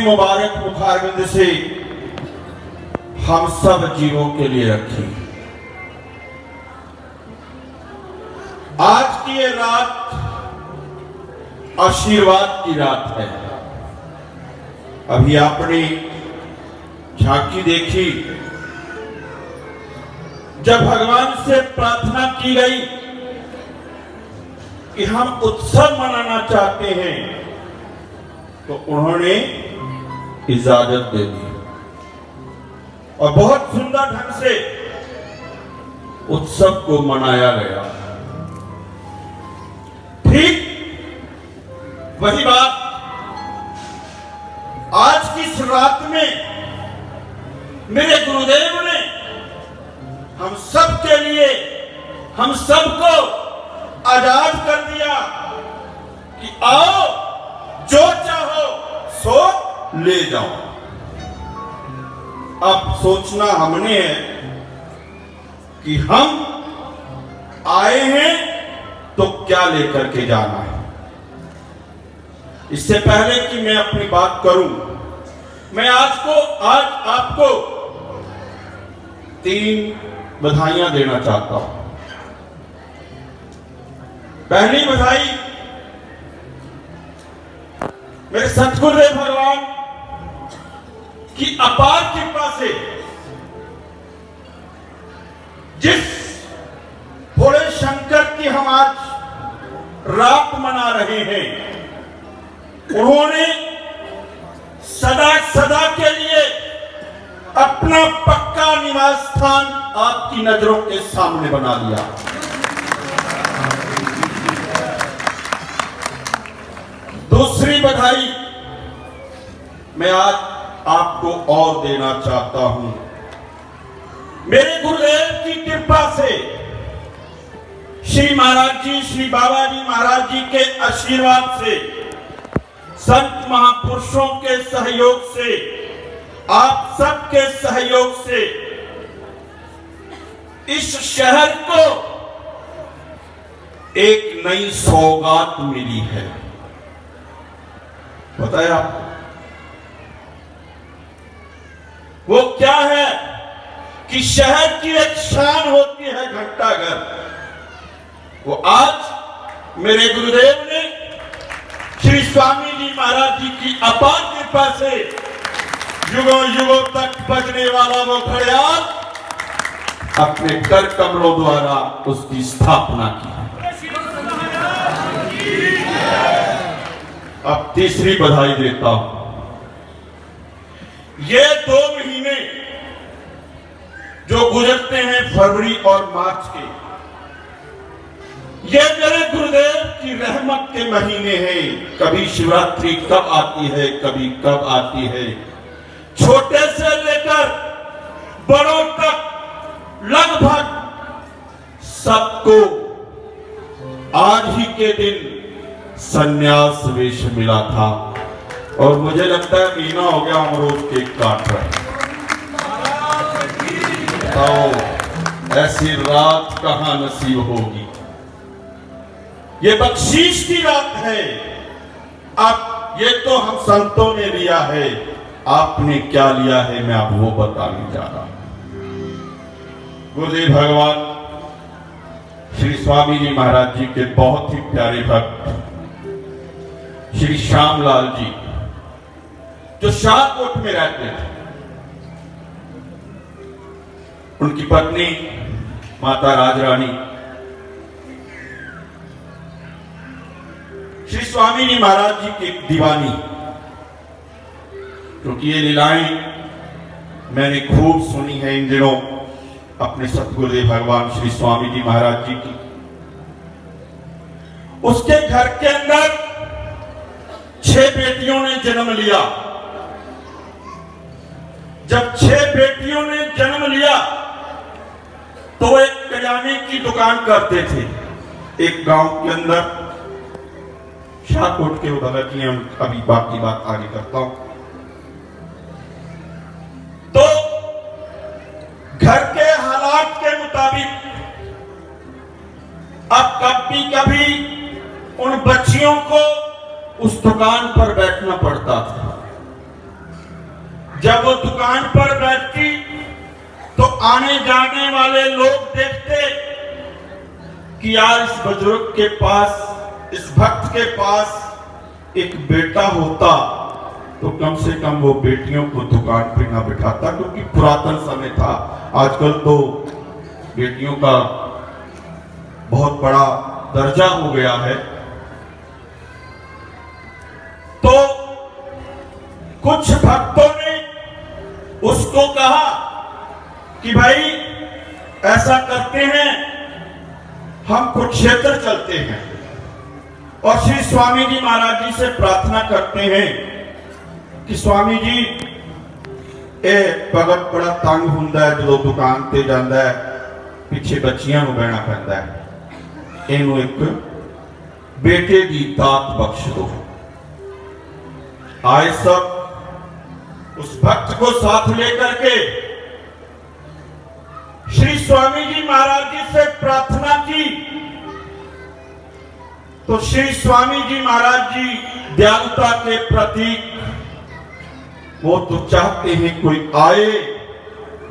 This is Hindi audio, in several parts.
मुबारक मुखारबिंद से हम सब जीवों के लिए रखी। आज की ये रात आशीर्वाद की रात है। अभी आपने झांकी देखी, जब भगवान से प्रार्थना की गई कि हम उत्सव मनाना चाहते हैं, तो उन्होंने इजाजत दे दी और बहुत सुंदर ढंग से उत्सव को मनाया गया। ठीक वही बात आज की इस रात में मेरे गुरुदेव ने हम सब के लिए, हम सबको आजाद कर दिया कि आओ, जो चाहो सो ले जाओ। अब सोचना हमने है कि हम आए हैं तो क्या लेकर के जाना है। इससे पहले कि मैं अपनी बात करूं, मैं आज आपको 3 बधाइयां देना चाहता हूं। पहली बधाई मेरे सतगुरुदेव भगवान की अपार कृपा से, जिस भोले शंकर की हम आज रात मना रहे हैं, उन्होंने सदा सदा के लिए अपना पक्का निवास स्थान आपकी नजरों के सामने बना दिया। दूसरी बधाई मैं आज आपको और देना चाहता हूं। मेरे गुरुदेव की कृपा से, श्री महाराज जी, श्री बाबा जी महाराज जी के आशीर्वाद से, संत महापुरुषों के सहयोग से, आप सबके सहयोग से इस शहर को एक नई सौगात मिली है। बताया आपको वो क्या है कि शहर की एक शान होती है घंटाघर। वो आज मेरे गुरुदेव ने श्री स्वामी जी महाराज जी की अपार कृपा से युगों युगों तक बजने वाला वो घड़ियाल अपने कर कमलों द्वारा उसकी स्थापना की है। अब तीसरी बधाई देता हूं। ये 2 महीने जो गुजरते हैं फरवरी और मार्च के, ये मेरे गुरुदेव की रहमत के महीने हैं। कभी शिवरात्रि कब आती है, कभी कब आती है। छोटे से लेकर बड़ों तक लगभग सबको आज ही के दिन संन्यास वेश मिला था, और मुझे लगता है महीना हो गया हम रोज केक काट रहे हैं। तो ऐसी रात कहां नसीब होगी। ये बख्शीश की रात है। अब ये तो हम संतों ने लिया है, आपने क्या लिया है मैं अब वो बताने जा रहा हूं। गुरुदेव भगवान श्री स्वामी जी महाराज जी के बहुत ही प्यारे भक्त श्री श्यामलाल जी, जो शाहकोट में रहते थे, उनकी पत्नी माता राजरानी श्री स्वामी जी महाराज जी की दीवानी, क्योंकि ये लीलाएं मैंने खूब सुनी है इन दिनों अपने सतगुरुदेव भगवान श्री स्वामी जी महाराज जी की। उसके घर के अंदर 6 बेटियों ने जन्म लिया। जब 6 बेटियों ने जन्म लिया तो एक किराने की दुकान करते थे एक गांव के अंदर, शाहकोट के बगल की। हम अभी बाकी बात आगे करता हूं। तो घर के हालात के मुताबिक अब कभी उन बच्चियों को उस दुकान पर बैठना पड़ता था। जब वो दुकान पर बैठती तो आने जाने वाले लोग देखते कि यार इस बुजुर्ग के पास, इस भक्त के पास एक बेटा होता तो कम से कम वो बेटियों को दुकान पे ना बिठाता, क्योंकि पुरातन समय था। आजकल तो बेटियों का बहुत बड़ा दर्जा हो गया है। तो कुछ भक्तों ने उसको कहा कि भाई ऐसा करते हैं, हम कुरुक्षेत्र चलते हैं और श्री स्वामी जी महाराज जी से प्रार्थना करते हैं कि स्वामी जी ए भगत बड़ा तंग हुंदा है जो दुकान पे जाता है, पिछे बच्चियां को बहना पैंदा है, इन्हों एक बेटे की दात बख्श दो। आए सब उस भक्त को साथ लेकर के श्री स्वामी जी महाराज जी से प्रार्थना की। तो श्री स्वामी जी महाराज जी दयालुता के प्रतीक, वो तो चाहते हैं कोई आए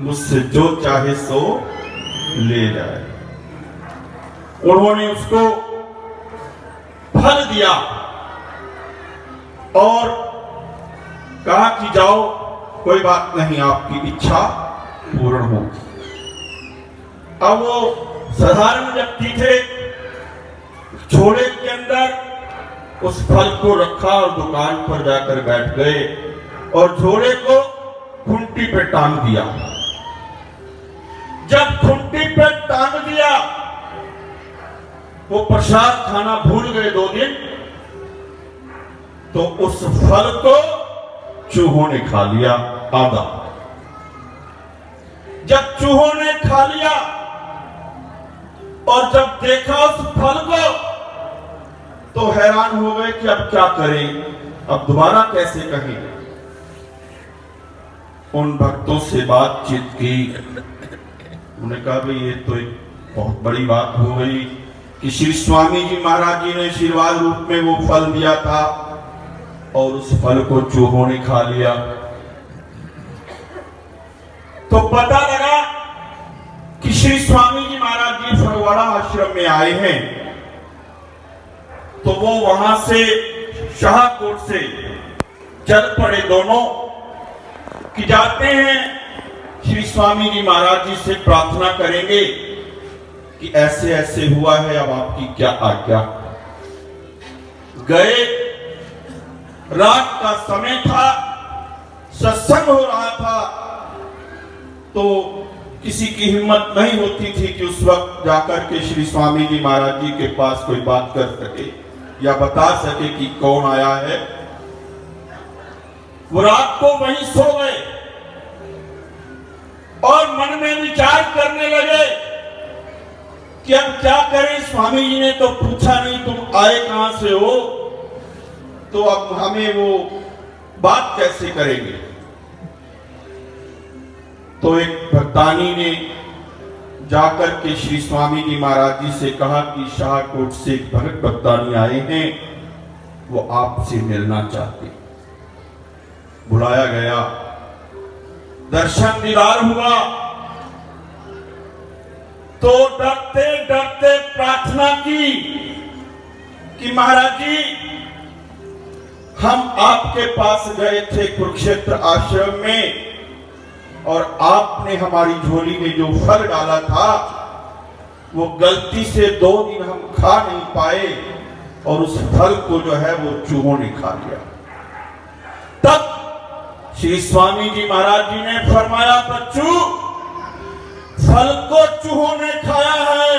मुझसे जो चाहे सो ले जाए। उन्होंने उसको फल दिया और कहा कि जाओ, कोई बात नहीं, आपकी इच्छा पूर्ण होगी। अब वो साधारण व्यक्ति थे, झोले के अंदर उस फल को रखा और दुकान पर जाकर बैठ गए और झोले को खूंटी पे टांग दिया। जब खूंटी पे टांग दिया, वो प्रसाद खाना भूल गए 2 दिन, तो उस फल को चूहों ने खा लिया आधा। जब चूहों ने खा लिया और जब देखा उस फल को तो हैरान हो गए कि अब क्या करें, अब दोबारा कैसे कहें। उन भक्तों से बातचीत की, उन्होंने कहा भाई ये तो एक बहुत बड़ी बात हो गई कि श्री स्वामी जी महाराज जी ने आशीर्वाद रूप में वो फल दिया था और उस फल को चूहों ने खा लिया। तो पता लगा कि श्री स्वामी जी महाराज जी फरवाड़ा आश्रम में आए हैं। तो वो वहां से शाहकोट से चल पड़े दोनों कि जाते हैं श्री स्वामी जी महाराज जी से प्रार्थना करेंगे कि ऐसे ऐसे हुआ है, अब आपकी क्या आज्ञा। गए, रात का समय था, सत्संग हो रहा था, तो किसी की हिम्मत नहीं होती थी कि उस वक्त जाकर के श्री स्वामी जी महाराज जी के पास कोई बात कर सके या बता सके कि कौन आया है। वो रात को वहीं सो गए और मन में विचार करने लगे कि अब क्या करें, स्वामी जी ने तो पूछा नहीं तुम आए कहां से हो, तो अब हमें वो बात कैसे करेंगे। तो एक भक्तानी ने जाकर के श्री स्वामी जी महाराज जी से कहा कि शाहकोट से एक भक्त भक्तानी आए हैं, वो आपसे मिलना चाहते। बुलाया गया, दर्शन दीदार हुआ, तो डरते डरते प्रार्थना की कि महाराज जी हम आपके पास गए थे कुरुक्षेत्र आश्रम में और आपने हमारी झोली में जो फल डाला था वो गलती से 2 दिन हम खा नहीं पाए और उस फल को जो है वो चूहों ने खा लिया। तब श्री स्वामी जी महाराज जी ने फरमाया, बच्चू फल को चूहों ने खाया है,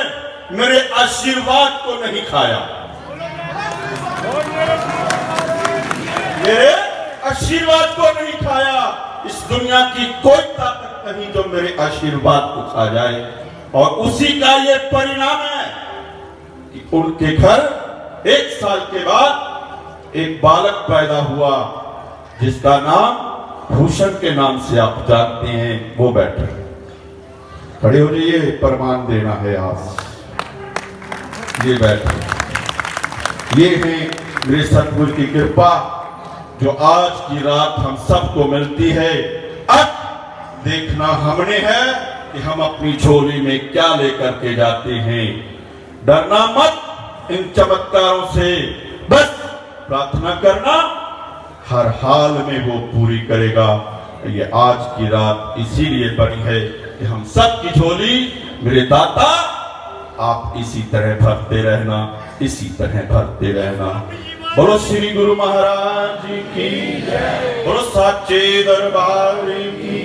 मेरे आशीर्वाद को नहीं खाया। मेरे आशीर्वाद को नहीं खाया। इस दुनिया की कोई ताकत नहीं जो मेरे आशीर्वाद को खा जाए। और उसी का ये परिणाम है कि उनके घर 1 साल के बाद एक बालक पैदा हुआ जिसका नाम भूषण के नाम से आप जानते हैं। वो बैठे, खड़े हो जाइए, प्रमाण देना है आप। ये बैठे, ये है मेरे सतगुरु की कृपा जो आज की रात हम सबको मिलती है, अब देखना हमने है कि हम अपनी झोली में क्या लेकर के जाते हैं। डरना मत इन चमत्कारों से, बस प्रार्थना करना, हर हाल में वो पूरी करेगा। ये आज की रात इसीलिए बनी है कि हम सबकी झोली मेरे दाता आप इसी तरह भरते रहना, इसी तरह भरते रहना। बोलो श्री गुरु महाराज की जय, बोलो साचे दरबार की